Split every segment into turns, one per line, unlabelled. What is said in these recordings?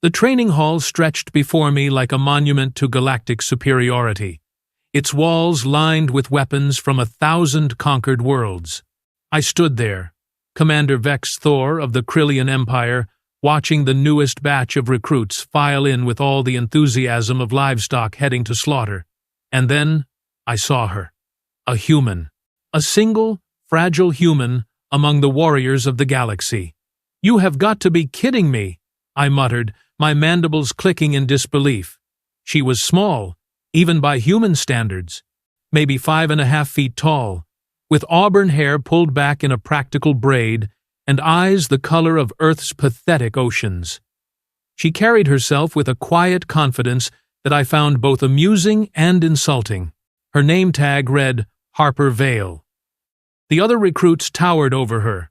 The training hall stretched before me like a monument to galactic superiority, its walls lined with weapons from 1,000 conquered worlds. I stood there, Commander Vex'thor of the Krillian Empire, watching the newest batch of recruits file in with all the enthusiasm of livestock heading to slaughter. And then I saw her. A human. A single, fragile human among the warriors of the galaxy. "You have got to be kidding me," I muttered, my mandibles clicking in disbelief. She was small, even by human standards, maybe 5.5 feet tall, with auburn hair pulled back in a practical braid and eyes the color of Earth's pathetic oceans. She carried herself with a quiet confidence that I found both amusing and insulting. Her name tag read Harper Vale. The other recruits towered over her.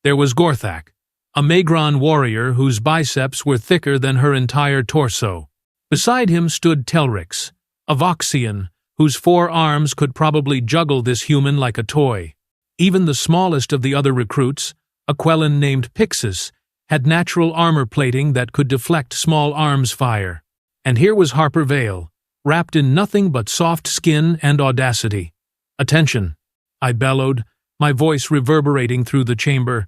There was Gorthak, a Magron warrior whose biceps were thicker than her entire torso. Beside him stood Telrix, a Voxian, whose 4 arms could probably juggle this human like a toy. Even the smallest of the other recruits, a Quellan named Pixis, had natural armor plating that could deflect small arms fire. And here was Harper Vale, wrapped in nothing but soft skin and audacity. "Attention," I bellowed, my voice reverberating through the chamber.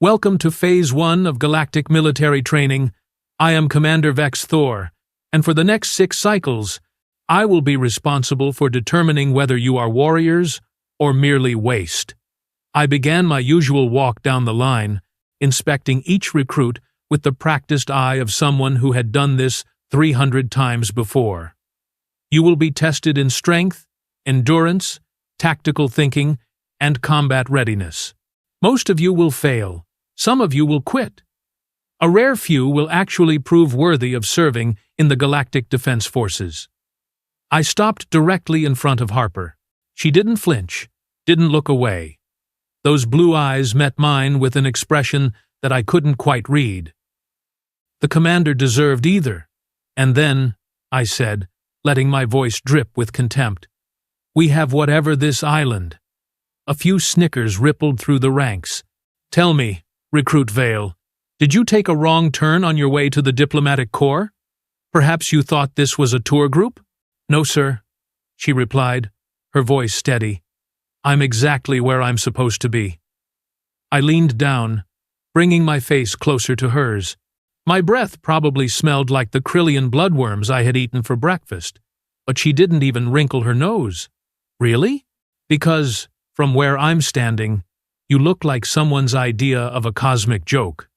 "Welcome to Phase 1 of Galactic Military Training. I am Commander Vex'thor, and for the next 6 cycles, I will be responsible for determining whether you are warriors or merely waste." I began my usual walk down the line, inspecting each recruit with the practiced eye of someone who had done this 300 times before. "You will be tested in strength, endurance, tactical thinking, and combat readiness. Most of you will fail. Some of you will quit. A rare few will actually prove worthy of serving in the Galactic Defense Forces." I stopped directly in front of Harper. She didn't flinch, didn't look away. Those blue eyes met mine with an expression that I couldn't quite read. The commander deserved either. "And then," I said, letting my voice drip with contempt, "we have whatever this island." A few snickers rippled through the ranks. "Tell me, Recruit Vale, did you take a wrong turn on your way to the diplomatic corps? Perhaps you thought this was a tour group?" "No, sir," she replied, her voice steady. "I'm exactly where I'm supposed to be." I leaned down, bringing my face closer to hers. My breath probably smelled like the Krillian bloodworms I had eaten for breakfast, but she didn't even wrinkle her nose. "Really? Because, from where I'm standing, you look like someone's idea of a cosmic joke.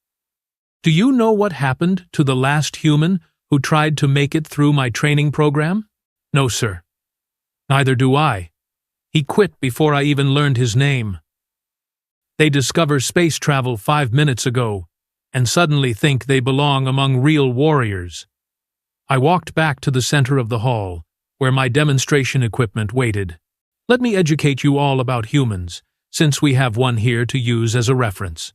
Do you know what happened to the last human who tried to make it through my training program?" "No, sir." "Neither do I. He quit before I even learned his name. They discover space travel 5 minutes ago, and suddenly think they belong among real warriors." I walked back to the center of the hall, where my demonstration equipment waited. "Let me educate you all about humans, since we have one here to use as a reference.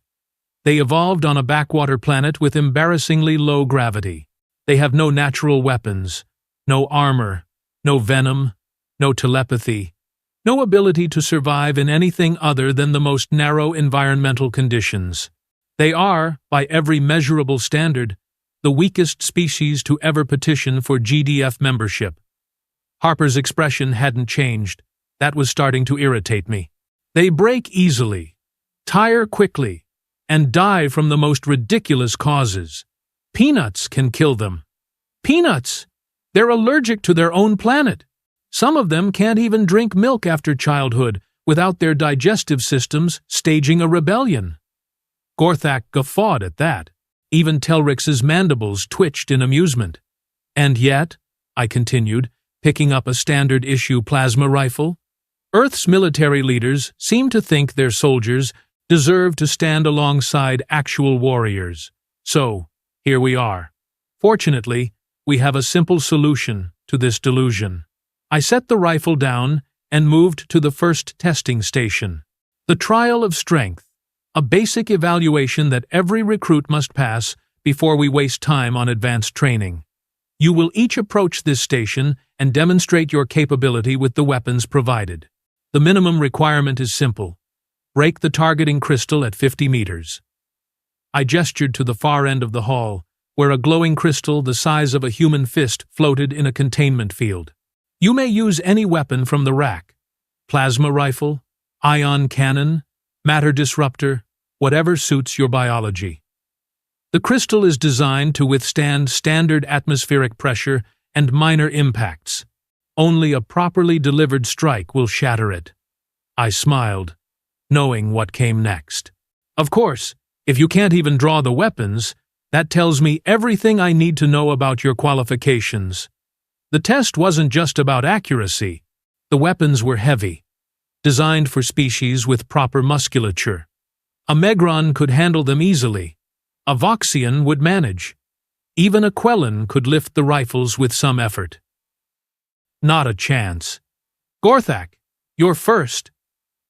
They evolved on a backwater planet with embarrassingly low gravity. They have no natural weapons, no armor, no venom, no telepathy, no ability to survive in anything other than the most narrow environmental conditions. They are, by every measurable standard, the weakest species to ever petition for GDF membership." Harper's expression hadn't changed. That was starting to irritate me. "They break easily, tire quickly, and die from the most ridiculous causes. Peanuts can kill them. Peanuts! They're allergic to their own planet. Some of them can't even drink milk after childhood without their digestive systems staging a rebellion." Gorthak guffawed at that. Even Telrix's mandibles twitched in amusement. "And yet," I continued, picking up a standard-issue plasma rifle, "Earth's military leaders seem to think their soldiers deserve to stand alongside actual warriors. So, here we are. Fortunately, we have a simple solution to this delusion." I set the rifle down and moved to the first testing station. The trial of strength, a basic evaluation that every recruit must pass before we waste time on advanced training. You will each approach this station and demonstrate your capability with the weapons provided. The minimum requirement is simple. Break the targeting crystal at 50 meters. I gestured to the far end of the hall, where a glowing crystal the size of a human fist floated in a containment field. You may use any weapon from the rack. Plasma rifle, ion cannon, matter disruptor, whatever suits your biology. The crystal is designed to withstand standard atmospheric pressure and minor impacts. Only a properly delivered strike will shatter it. I smiled, knowing what came next. Of course, if you can't even draw the weapons, that tells me everything I need to know about your qualifications. The test wasn't just about accuracy. The weapons were heavy, designed for species with proper musculature. A Megron could handle them easily. A Voxian would manage. Even a Quellan could lift the rifles with some effort. Not a chance. Gorthak, you're first.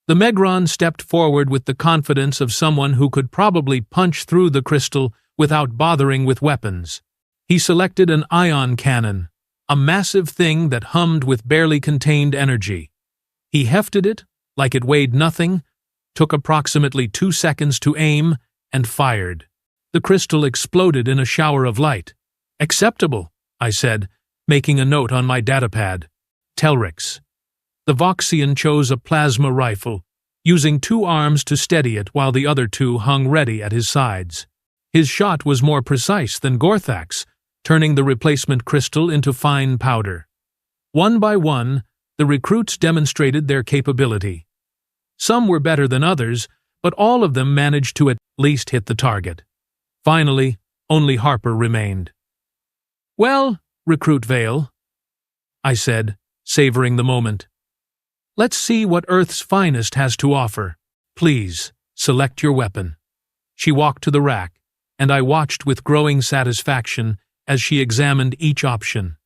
The Megron stepped forward with the confidence of someone who could probably punch through the crystal without bothering with weapons. He selected an ion cannon, a massive thing that hummed with barely contained energy. He hefted it, like it weighed nothing, took approximately 2 seconds to aim, and fired. The crystal exploded in a shower of light. Acceptable, I said, making a note on my datapad. Telrix. The Voxian chose a plasma rifle, using 2 arms to steady it while the other 2 hung ready at his sides. His shot was more precise than Gorthak's, turning the replacement crystal into fine powder. One by one, the recruits demonstrated their capability. Some were better than others, but all of them managed to at least hit the target. Finally, only Harper remained. "Well, Recruit Vale," I said, savoring the moment. "Let's see what Earth's finest has to offer. Please, select your weapon." She walked to the rack, and I watched with growing satisfaction as she examined each option.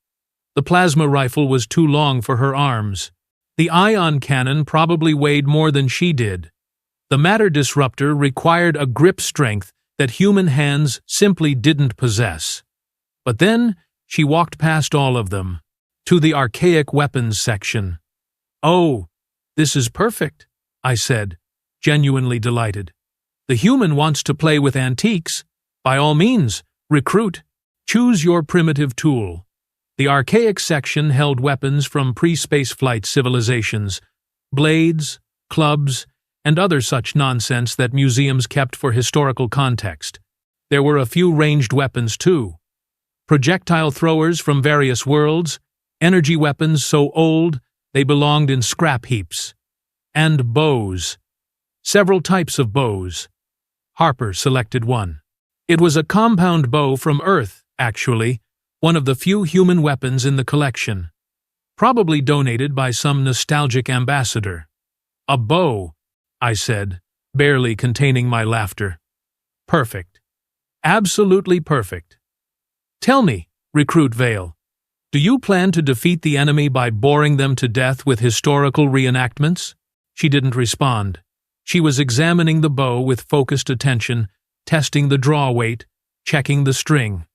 The plasma rifle was too long for her arms. The ion cannon probably weighed more than she did. The matter disruptor required a grip strength that human hands simply didn't possess. But then, she walked past all of them, to the archaic weapons section. "Oh, this is perfect," I said, genuinely delighted. "The human wants to play with antiques. By all means, recruit. Choose your primitive tool." The archaic section held weapons from pre-spaceflight civilizations, blades, clubs, and other such nonsense that museums kept for historical context. There were a few ranged weapons, too. Projectile throwers from various worlds, energy weapons so old they belonged in scrap heaps. And bows. Several types of bows. Harper selected one. It was a compound bow from Earth, actually, one of the few human weapons in the collection. Probably donated by some nostalgic ambassador. "A bow," I said, barely containing my laughter. "Perfect. Absolutely perfect. Tell me, Recruit Vale, do you plan to defeat the enemy by boring them to death with historical reenactments?" She didn't respond. She was examining the bow with focused attention, testing the draw weight, checking the string.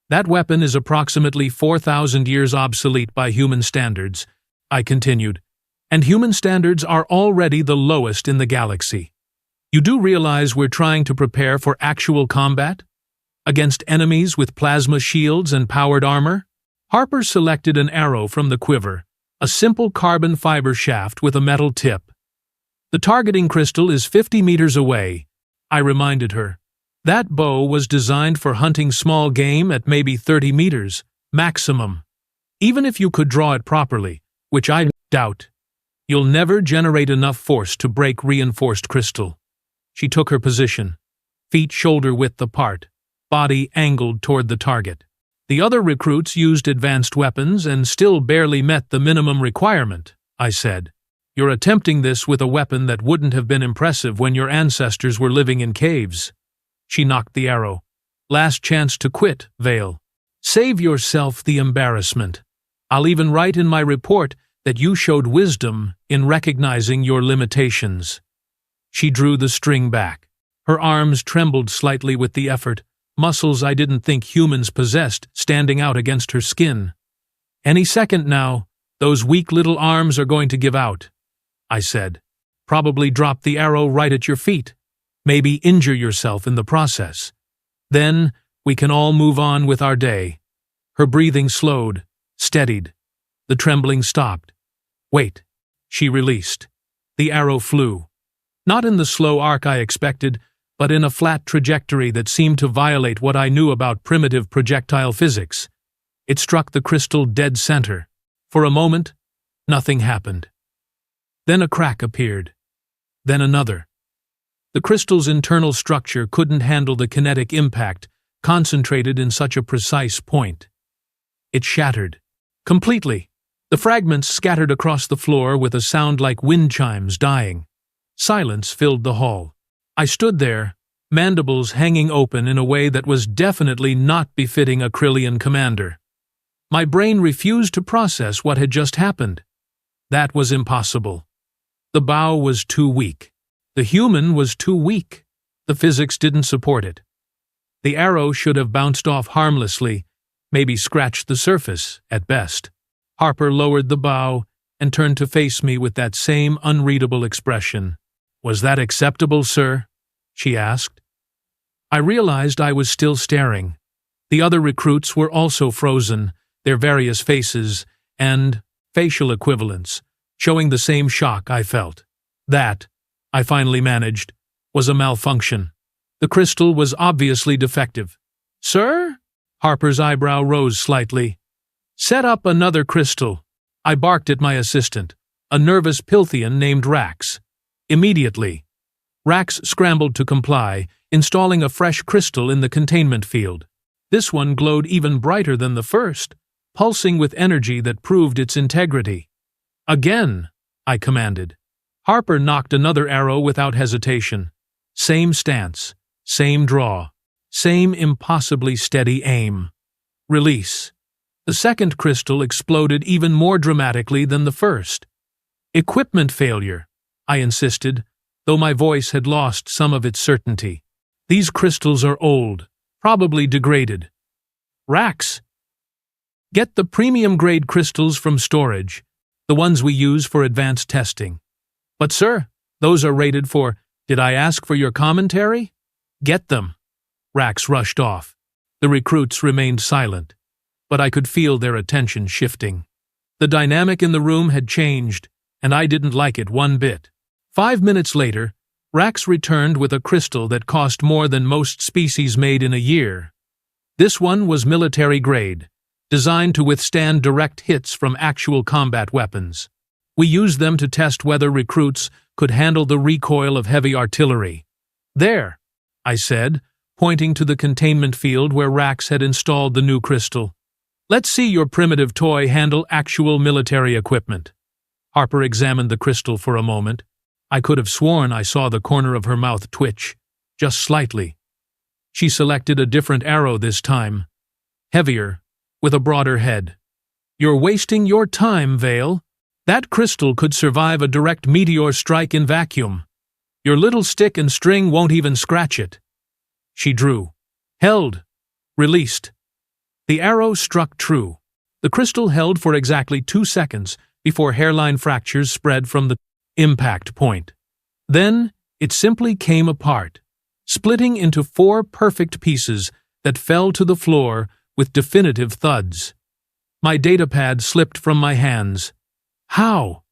"That weapon is approximately 4,000 years obsolete by human standards," I continued, "and human standards are already the lowest in the galaxy. You do realize we're trying to prepare for actual combat? Against enemies with plasma shields and powered armor?" Harper selected an arrow from the quiver, a simple carbon fiber shaft with a metal tip. "The targeting crystal is 50 meters away," I reminded her. "That bow was designed for hunting small game at maybe 30 meters, maximum. Even if you could draw it properly, which I doubt, you'll never generate enough force to break reinforced crystal." She took her position, feet shoulder-width apart, body angled toward the target. "The other recruits used advanced weapons and still barely met the minimum requirement," I said. "You're attempting this with a weapon that wouldn't have been impressive when your ancestors were living in caves." She knocked the arrow. "Last chance to quit, Vale. Save yourself the embarrassment. I'll even write in my report that you showed wisdom in recognizing your limitations." She drew the string back. Her arms trembled slightly with the effort, muscles I didn't think humans possessed standing out against her skin. "Any second now, those weak little arms are going to give out," I said. "Probably drop the arrow right at your feet. Maybe injure yourself in the process. Then, We can all move on with our day. Her breathing slowed, steadied. The trembling stopped. Wait. She released. The arrow flew. Not in the slow arc I expected, but in a flat trajectory that seemed to violate what I knew about primitive projectile physics. It struck the crystal dead center. For a moment, nothing happened. Then a crack appeared. Then another. The crystal's internal structure couldn't handle the kinetic impact concentrated in such a precise point. It shattered. Completely. The fragments scattered across the floor with a sound like wind chimes dying. Silence filled the hall. I stood there, mandibles hanging open in a way that was definitely not befitting a Krillian commander. My brain refused to process what had just happened. That was impossible. The bow was too weak. The human was too weak. The physics didn't support it. The arrow should have bounced off harmlessly, maybe scratched the surface, at best. Harper lowered the bow and turned to face me with that same unreadable expression. "Was that acceptable, sir?" she asked. I realized I was still staring. The other recruits were also frozen, their various faces and facial equivalents, showing the same shock I felt. That, I finally managed, was a malfunction. The crystal was obviously defective. "Sir?" Harper's eyebrow rose slightly. "Set up another crystal." I barked at my assistant, a nervous Pilthian named Rax. Immediately. Rax scrambled to comply, installing a fresh crystal in the containment field. This one glowed even brighter than the first, pulsing with energy that proved its integrity. "Again," I commanded. Harper knocked another arrow without hesitation. Same stance, same draw, same impossibly steady aim. Release. The second crystal exploded even more dramatically than the first. "Equipment failure," I insisted, though my voice had lost some of its certainty. "These crystals are old, probably degraded." "Rax, get the premium-grade crystals from storage, the ones we use for advanced testing." "But sir, those are rated for—" "Did I ask for your commentary? Get them." Rax rushed off. The recruits remained silent, but I could feel their attention shifting. The dynamic in the room had changed, and I didn't like it one bit. 5 minutes later, Rax returned with a crystal that cost more than most species made in a year. This one was military grade, designed to withstand direct hits from actual combat weapons. We used them to test whether recruits could handle the recoil of heavy artillery. "There," I said, pointing to the containment field where Rax had installed the new crystal. "Let's see your primitive toy handle actual military equipment." Harper examined the crystal for a moment. I could have sworn I saw the corner of her mouth twitch, just slightly. She selected a different arrow this time, heavier, with a broader head. "You're wasting your time, Vale. That crystal could survive a direct meteor strike in vacuum. Your little stick and string won't even scratch it." She drew. Held. Released. The arrow struck true. The crystal held for exactly 2 seconds before hairline fractures spread from the impact point. Then, it simply came apart, splitting into 4 perfect pieces that fell to the floor with definitive thuds. My datapad slipped from my hands. "How?"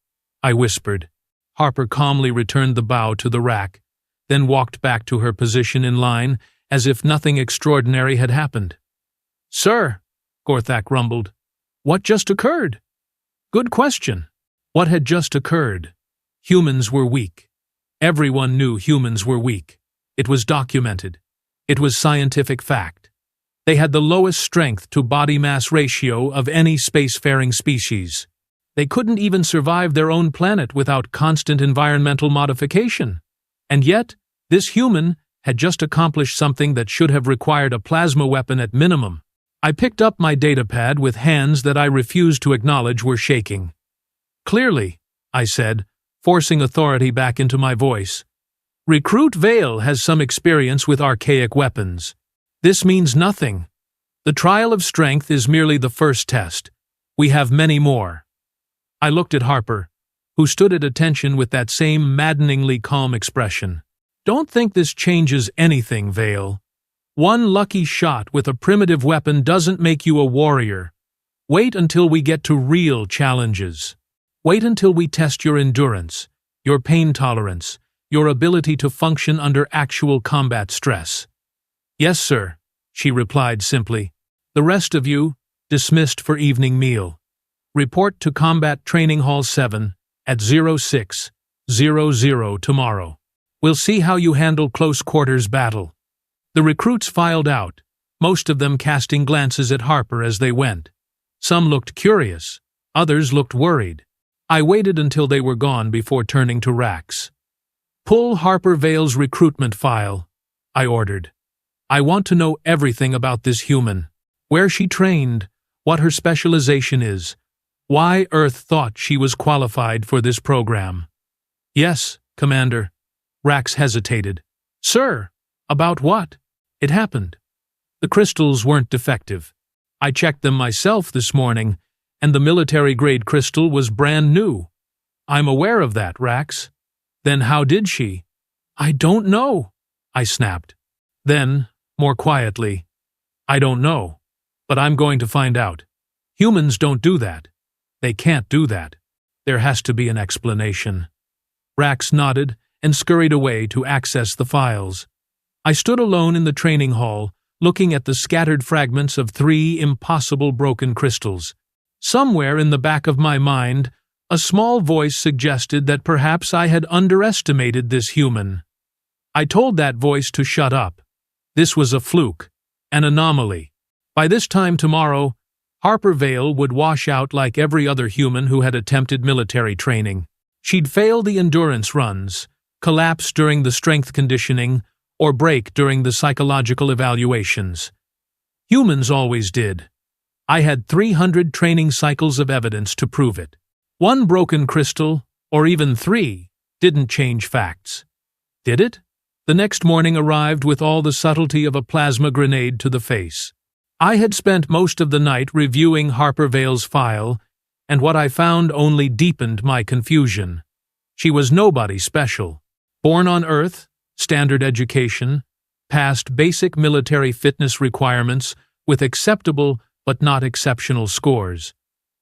I whispered. Harper calmly returned the bow to the rack, then walked back to her position in line as if nothing extraordinary had happened. "Sir," Gorthak rumbled, "what just occurred?" "Good question. What had just occurred? Humans were weak. Everyone knew humans were weak. It was documented. It was scientific fact. They had the lowest strength to body mass ratio of any spacefaring species. They couldn't even survive their own planet without constant environmental modification. And yet, this human had just accomplished something that should have required a plasma weapon at minimum. I picked up my datapad with hands that I refused to acknowledge were shaking. "Clearly," I said, forcing authority back into my voice, "Recruit Vale has some experience with archaic weapons. This means nothing. The trial of strength is merely the first test. We have many more." I looked at Harper, who stood at attention with that same maddeningly calm expression. "Don't think this changes anything, Vale. One lucky shot with a primitive weapon doesn't make you a warrior. Wait until we get to real challenges. Wait until we test your endurance, your pain tolerance, your ability to function under actual combat stress." "Yes, sir," she replied simply. "The rest of you, dismissed for evening meal. Report to Combat Training Hall 7 at 0600 tomorrow. We'll see how you handle close quarters battle." The recruits filed out, most of them casting glances at Harper as they went. Some looked curious, others looked worried. I waited until they were gone before turning to Rax. "Pull Harper Vale's recruitment file," I ordered. "I want to know everything about this human. Where she trained, what her specialization is, why Earth thought she was qualified for this program." "Yes, Commander." Rax hesitated. "Sir, about what?" "It happened. The crystals weren't defective. I checked them myself this morning, and the military-grade crystal was brand new." "I'm aware of that, Rax." "Then how did she?" "I don't know," I snapped. Then, more quietly, "I don't know, but I'm going to find out. Humans don't do that. They can't do that. There has to be an explanation." Rax nodded and scurried away to access the files. I stood alone in the training hall, looking at the scattered fragments of 3 impossible broken crystals. Somewhere in the back of my mind, a small voice suggested that perhaps I had underestimated this human. I told that voice to shut up. This was a fluke, an anomaly. By this time tomorrow, Harper Vale would wash out like every other human who had attempted military training. She'd fail the endurance runs, collapse during the strength conditioning, or break during the psychological evaluations. Humans always did. I had 300 training cycles of evidence to prove it. 1 broken crystal, or even 3, didn't change facts. Did it? The next morning arrived with all the subtlety of a plasma grenade to the face. I had spent most of the night reviewing Harper Vale's file, and what I found only deepened my confusion. She was nobody special. Born on Earth, standard education, passed basic military fitness requirements with acceptable but not exceptional scores.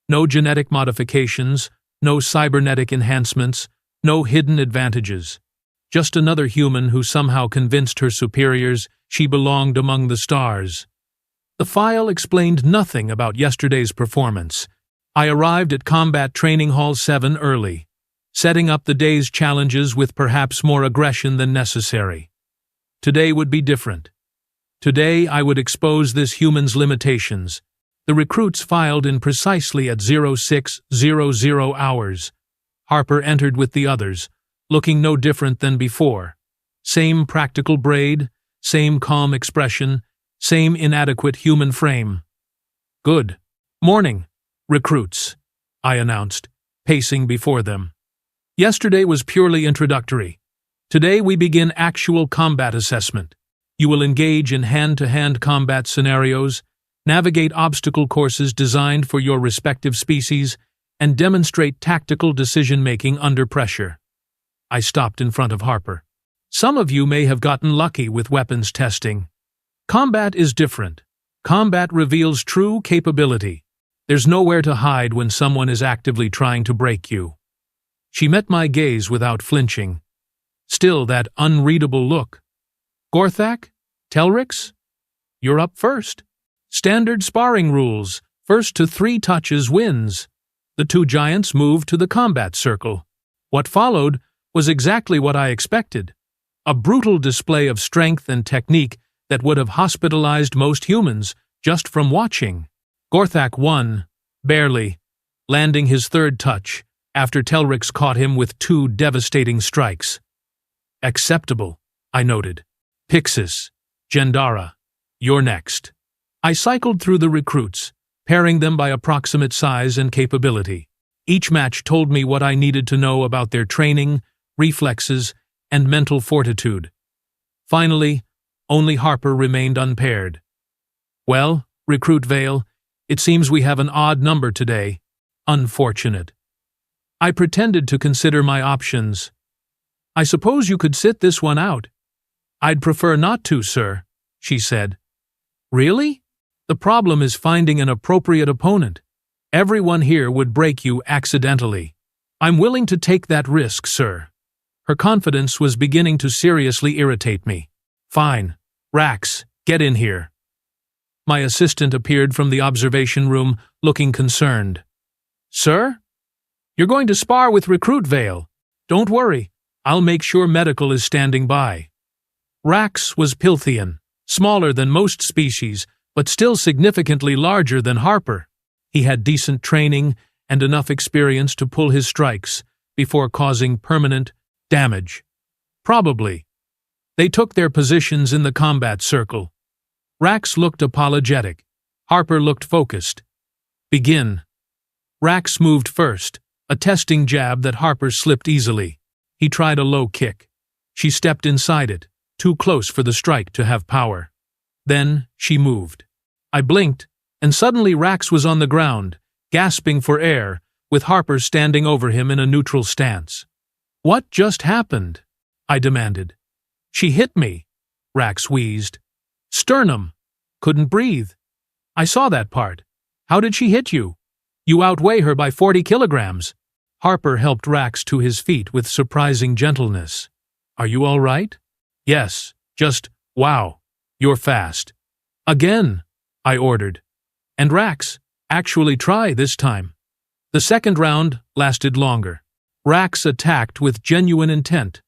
No genetic modifications, no cybernetic enhancements, no hidden advantages. Just another human who somehow convinced her superiors she belonged among the stars. The file explained nothing about yesterday's performance. I arrived at Combat Training Hall 7 early, setting up the day's challenges with perhaps more aggression than necessary. Today would be different. Today I would expose this human's limitations. The recruits filed in precisely at 0600 hours. Harper entered with the others, looking no different than before. Same practical braid, same calm expression, same inadequate human frame. "Good morning, recruits," I announced, pacing before them. "Yesterday was purely introductory. Today we begin actual combat assessment. You will engage in hand-to-hand combat scenarios, navigate obstacle courses designed for your respective species, and demonstrate tactical decision-making under pressure." I stopped in front of Harper. "Some of you may have gotten lucky with weapons testing. Combat is different. Combat reveals true capability. There's nowhere to hide when someone is actively trying to break you." She met my gaze without flinching. Still that unreadable look. "Gorthak? Telrix? You're up first. Standard sparring rules. First to 3 touches wins." The 2 giants moved to the combat circle. What followed was exactly what I expected. A brutal display of strength and technique that would have hospitalized most humans just from watching. Gorthak won, barely, landing his 3rd touch after Telrix caught him with 2 devastating strikes. "Acceptable," I noted. "Pixis, Gendara, you're next." I cycled through the recruits, pairing them by approximate size and capability. Each match told me what I needed to know about their training, reflexes, and mental fortitude. Finally, only Harper remained unpaired. "Well, Recruit Vale, it seems we have an odd number today. Unfortunate." I pretended to consider my options. "I suppose you could sit this one out." "I'd prefer not to, sir," she said. Really? The problem is finding an appropriate opponent. Everyone here would break you accidentally. I'm willing to take that risk, sir. Her confidence was beginning to seriously irritate me. Fine. Rax, get in here. My assistant appeared from the observation room, looking concerned. Sir? You're going to spar with Recruit Vale. Don't worry, I'll make sure medical is standing by. Rax was Pilthian, smaller than most species, but still significantly larger than Harper. He had decent training and enough experience to pull his strikes before causing permanent damage. Probably. They took their positions in the combat circle. Rax looked apologetic. Harper looked focused. Begin. Rax moved first, a testing jab that Harper slipped easily. He tried a low kick. She stepped inside it, too close for the strike to have power. Then she moved. I blinked, and suddenly Rax was on the ground, gasping for air, with Harper standing over him in a neutral stance. What just happened? I demanded. She hit me, Rax wheezed. Sternum. Couldn't breathe. I saw that part. How did she hit you? You outweigh her by 40 kilograms. Harper helped Rax to his feet with surprising gentleness. Are you all right? Yes, just, wow, you're fast. Again, I ordered. And Rax, actually try this time. The second round lasted longer. Rax attacked with genuine intent,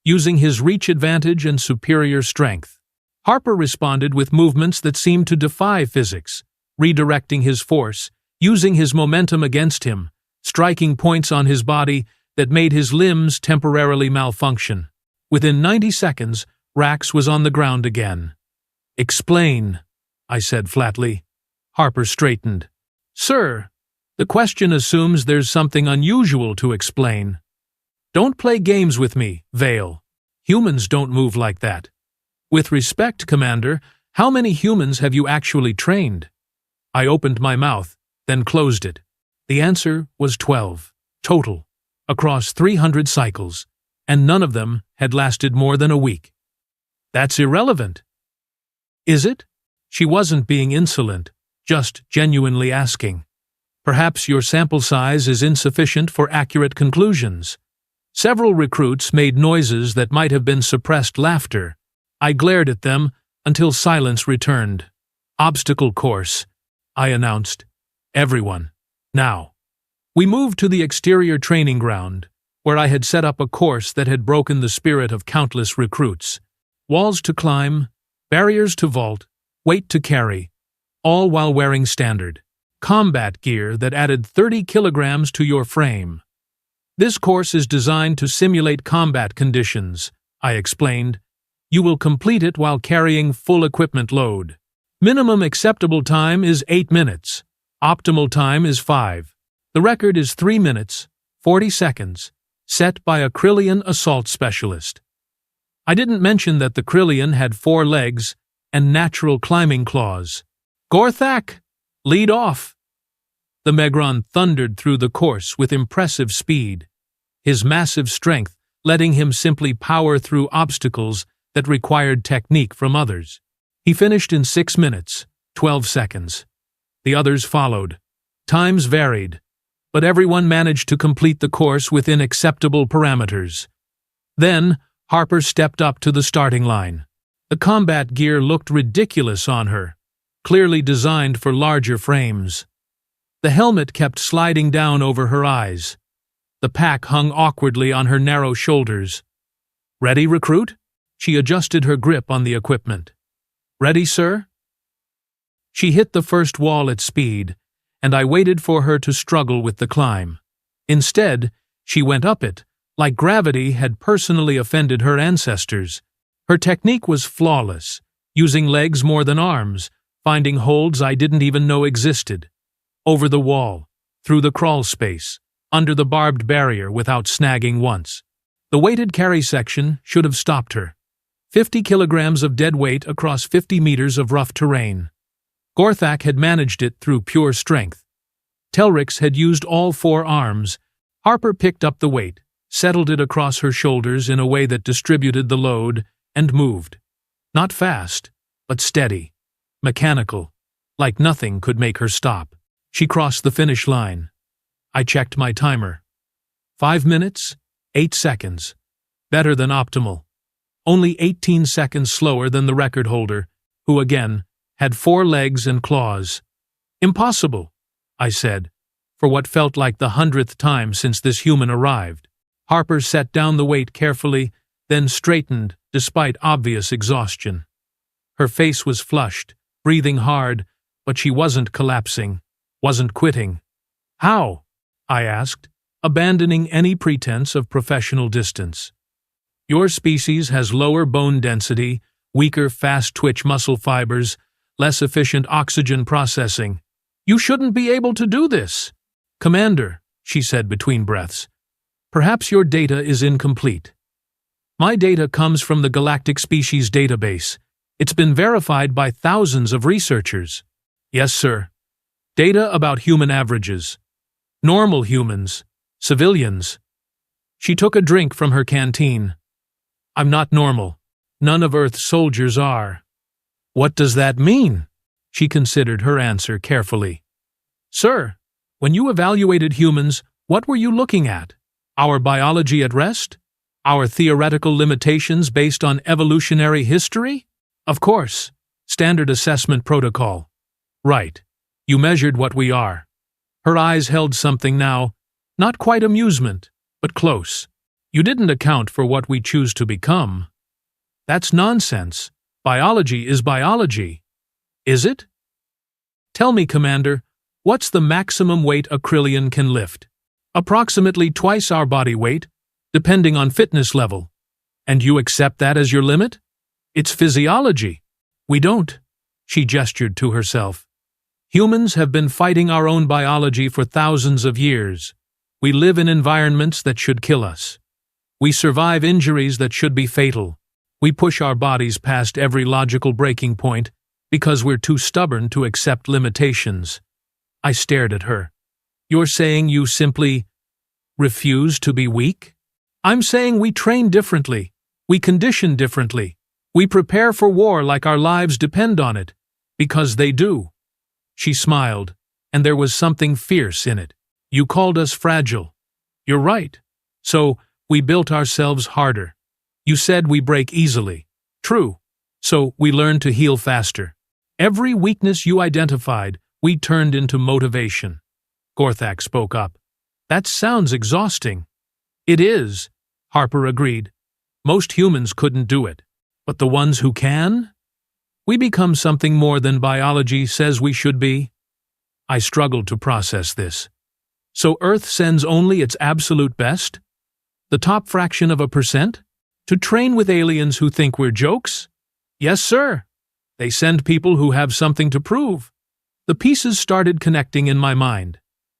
using his reach advantage and superior strength. Harper responded with movements that seemed to defy physics, redirecting his force, using his momentum against him, striking points on his body that made his limbs temporarily malfunction. Within 90 seconds, Rax was on the ground again. Explain, I said flatly. Harper straightened. Sir, the question assumes there's something unusual to explain. Don't play games with me, Vale. Humans don't move like that. With respect, Commander, how many humans have you actually trained? I opened my mouth, then closed it. The answer was 12, total, across 300 cycles, and none of them had lasted more than a week. That's irrelevant. Is it? She wasn't being insolent, just genuinely asking. Perhaps your sample size is insufficient for accurate conclusions. Several recruits made noises that might have been suppressed laughter. I glared at them until silence returned. Obstacle course, I announced. Everyone, now. We moved to the exterior training ground, where I had set up a course that had broken the spirit of countless recruits. Walls to climb, barriers to vault, weight to carry, all while wearing standard combat gear that added 30 kilograms to your frame. This course is designed to simulate combat conditions, I explained. You will complete it while carrying full equipment load. Minimum acceptable time is 8 minutes. Optimal time is 5. The record is 3 minutes, 40 seconds, set by a Krillian assault specialist. I didn't mention that the Krillian had 4 legs and natural climbing claws. Gorthak, lead off! The Megron thundered through the course with impressive speed, his massive strength letting him simply power through obstacles that required technique from others. He finished in 6 minutes, 12 seconds. The others followed. Times varied, but everyone managed to complete the course within acceptable parameters. Then, Harper stepped up to the starting line. The combat gear looked ridiculous on her, clearly designed for larger frames. The helmet kept sliding down over her eyes. The pack hung awkwardly on her narrow shoulders. Ready, recruit? She adjusted her grip on the equipment. Ready, sir? She hit the first wall at speed, and I waited for her to struggle with the climb. Instead, she went up it, like gravity had personally offended her ancestors. Her technique was flawless, using legs more than arms, finding holds I didn't even know existed. Over the wall, through the crawl space, under the barbed barrier without snagging once. The weighted carry section should have stopped her. 50 kilograms of dead weight across 50 meters of rough terrain. Gorthak had managed it through pure strength. Telrix had used all 4 arms. Harper picked up the weight, settled it across her shoulders in a way that distributed the load, and moved. Not fast, but steady, mechanical, like nothing could make her stop. She crossed the finish line. I checked my timer. 5 minutes, 8 seconds. Better than optimal. Only 18 seconds slower than the record holder, who again had 4 legs and claws. Impossible, I said, for what felt like the 100th time since this human arrived. Harper set down the weight carefully, then straightened despite obvious exhaustion. Her face was flushed, breathing hard, but she wasn't collapsing, wasn't quitting. How? I asked, abandoning any pretense of professional distance. Your species has lower bone density, weaker fast-twitch muscle fibers, less efficient oxygen processing. You shouldn't be able to do this. Commander, she said between breaths, perhaps your data is incomplete. My data comes from the Galactic Species Database. It's been verified by thousands of researchers. Yes, sir. Data about human averages. Normal humans. Civilians. She took a drink from her canteen. I'm not normal. None of Earth's soldiers are. What does that mean? She considered her answer carefully. Sir, when you evaluated humans, what were you looking at? Our biology at rest? Our theoretical limitations based on evolutionary history? Of course. Standard assessment protocol. Right. You measured what we are. Her eyes held something now, not quite amusement, but close. You didn't account for what we choose to become. That's nonsense. Biology is biology. Is it? Tell me, Commander, what's the maximum weight a Krillian can lift? Approximately twice our body weight, depending on fitness level. And you accept that as your limit? It's physiology. We don't. She gestured to herself. Humans have been fighting our own biology for thousands of years. We live in environments that should kill us. We survive injuries that should be fatal. We push our bodies past every logical breaking point because we're too stubborn to accept limitations. I stared at her. You're saying you simply refuse to be weak? I'm saying we train differently. We condition differently. We prepare for war like our lives depend on it. Because they do. She smiled, and there was something fierce in it. You called us fragile. You're right. So, we built ourselves harder. You said we break easily. True. So, we learned to heal faster. Every weakness you identified, we turned into motivation. Gorthak spoke up. That sounds exhausting. It is, Harper agreed. Most humans couldn't do it. But the ones who can? We become something more than biology says we should be. I struggled to process this. So Earth sends only its absolute best? The top fraction of a percent? To train with aliens who think we're jokes? Yes, sir. They send people who have something to prove. The pieces started connecting in my mind.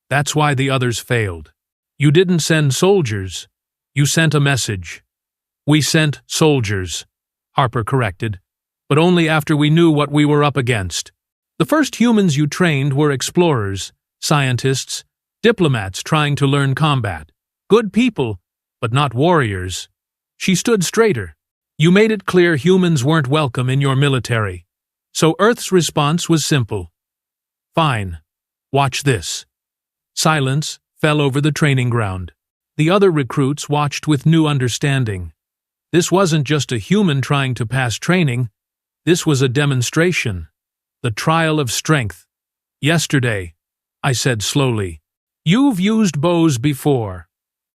That's why the others failed. You didn't send soldiers. You sent a message. We sent soldiers, Harper corrected, but only after we knew what we were up against. The first humans you trained were explorers, scientists, diplomats trying to learn combat. Good people, but not warriors. She stood straighter. You made it clear humans weren't welcome in your military. So Earth's response was simple. Fine. Watch this. Silence fell over the training ground. The other recruits watched with new understanding. This wasn't just a human trying to pass training. This was a demonstration. The trial of strength. Yesterday, I said slowly, you've used bows before.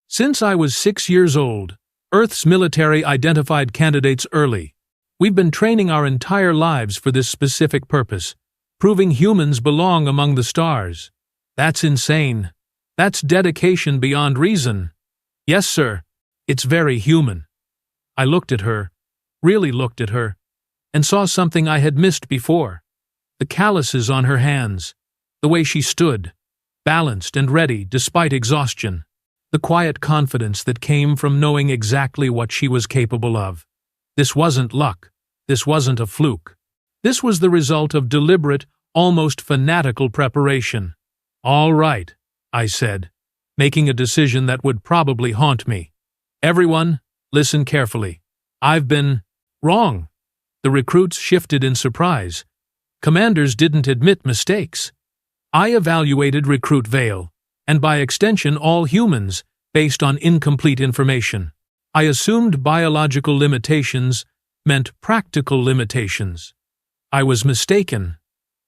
Since I was 6 years old, Earth's military identified candidates early. We've been training our entire lives for this specific purpose, proving humans belong among the stars. That's insane. That's dedication beyond reason. Yes, sir. It's very human. I looked at her, really looked at her, and saw something I had missed before. The calluses on her hands, the way she stood, balanced and ready despite exhaustion. The quiet confidence that came from knowing exactly what she was capable of. This wasn't luck. This wasn't a fluke. This was the result of deliberate, almost fanatical preparation. All right, I said, making a decision that would probably haunt me. Everyone, listen carefully. I've been wrong. The recruits shifted in surprise. Commanders didn't admit mistakes. I evaluated Recruit Vale, and by extension all humans, based on incomplete information. I assumed biological limitations meant practical limitations. I was mistaken.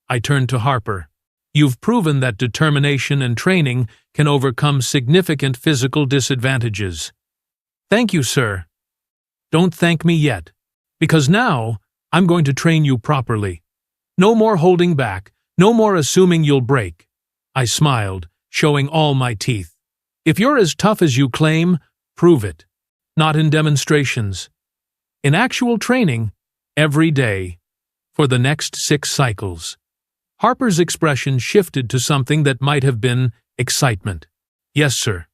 I turned to Harper. You've proven that determination and training can overcome significant physical disadvantages. Thank you, sir. Don't thank me yet, because now I'm going to train you properly. No more holding back, no more assuming you'll break. I smiled, showing all my teeth. If you're as tough as you claim, prove it. Not in demonstrations. In actual training, every day, for the next 6 cycles. Harper's expression shifted to something that might have been excitement. Yes, sir.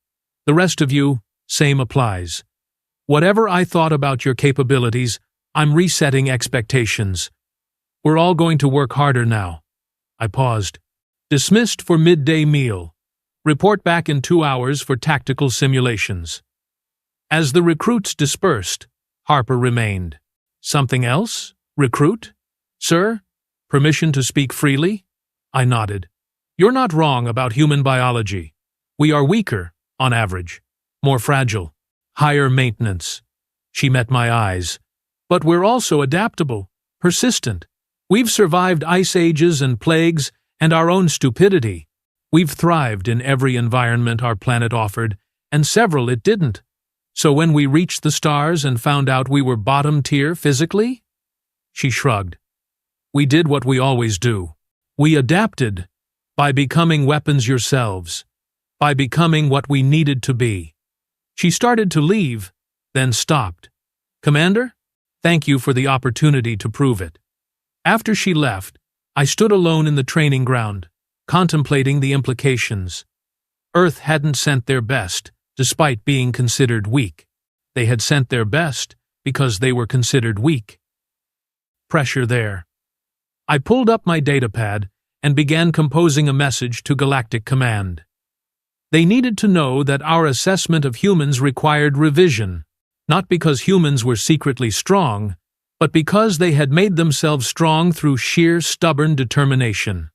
The rest of you, same applies. Whatever I thought about your capabilities, I'm resetting expectations. We're all going to work harder now. I paused. Dismissed for midday meal. Report back in 2 hours for tactical simulations. As the recruits dispersed, Harper remained. Something else? Recruit? Sir? Permission to speak freely? I nodded. You're not wrong about human biology. We are weaker, on average. More fragile. Higher maintenance. She met my eyes. But we're also adaptable, persistent. We've survived ice ages and plagues and our own stupidity. We've thrived in every environment our planet offered, and several it didn't. So when we reached the stars and found out we were bottom tier physically? She shrugged. We did what we always do. We adapted by becoming weapons yourselves, by becoming what we needed to be. She started to leave, then stopped. Commander, thank you for the opportunity to prove it. After she left, I stood alone in the training ground, contemplating the implications. Earth hadn't sent their best, despite being considered weak. They had sent their best because they were considered weak. Pressure there. I pulled up my datapad and began composing a message to Galactic Command. They needed to know that our assessment of humans required revision, not because humans were secretly strong, but because they had made themselves strong through sheer stubborn determination.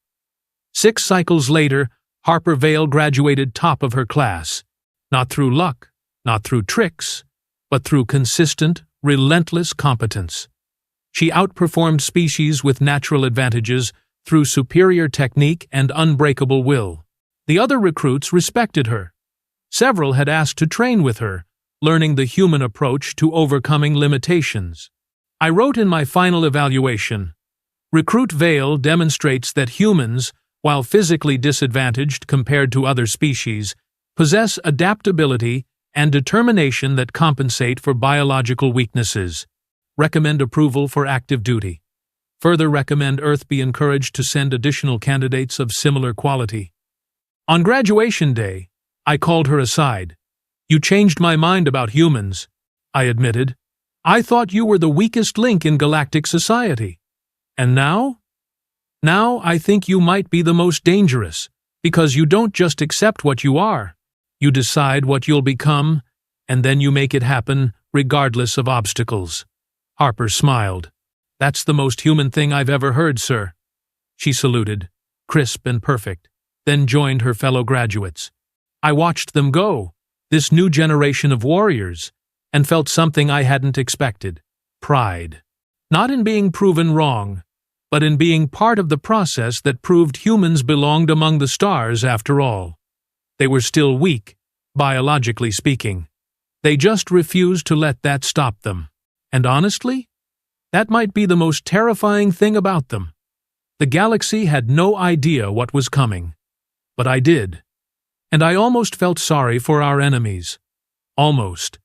6 cycles later, Harper Vale graduated top of her class, not through luck, not through tricks, but through consistent, relentless competence. She outperformed species with natural advantages through superior technique and unbreakable will. The other recruits respected her. Several had asked to train with her, learning the human approach to overcoming limitations. I wrote in my final evaluation, Recruit Vale demonstrates that humans, while physically disadvantaged compared to other species, possess adaptability and determination that compensate for biological weaknesses. Recommend approval for active duty. Further recommend Earth be encouraged to send additional candidates of similar quality. On graduation day, I called her aside. You changed my mind about humans, I admitted. I thought you were the weakest link in galactic society. And now? Now I think you might be the most dangerous, because you don't just accept what you are. You decide what you'll become, and then you make it happen regardless of obstacles. Harper smiled. That's the most human thing I've ever heard, sir. She saluted, crisp and perfect, then joined her fellow graduates. I watched them go, this new generation of warriors, and felt something I hadn't expected. Pride. Not in being proven wrong, but in being part of the process that proved humans belonged among the stars after all. They were still weak, biologically speaking. They just refused to let that stop them. And honestly, that might be the most terrifying thing about them. The galaxy had no idea what was coming. But I did. And I almost felt sorry for our enemies. Almost.